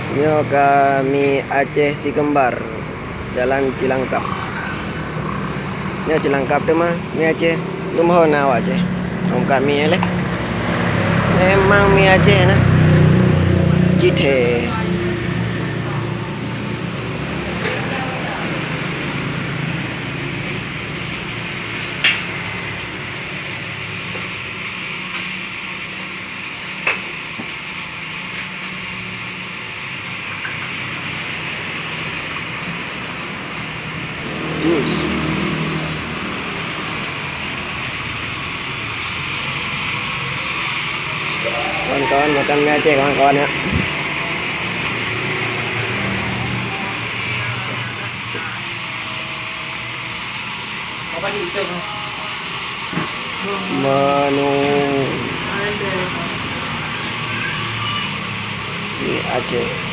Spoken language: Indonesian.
Nyo kami Aceh Si Kembar, Jalan Cilangkap. Nyo Cilangkap tu mah mi Aceh. Lu mau nawa Aceh. Om kami leh. Memang mi Aceh nah. Jithe. Jus. Kawan-kawan makan mie Aceh kawan-kawan ya. Menu mie Aceh.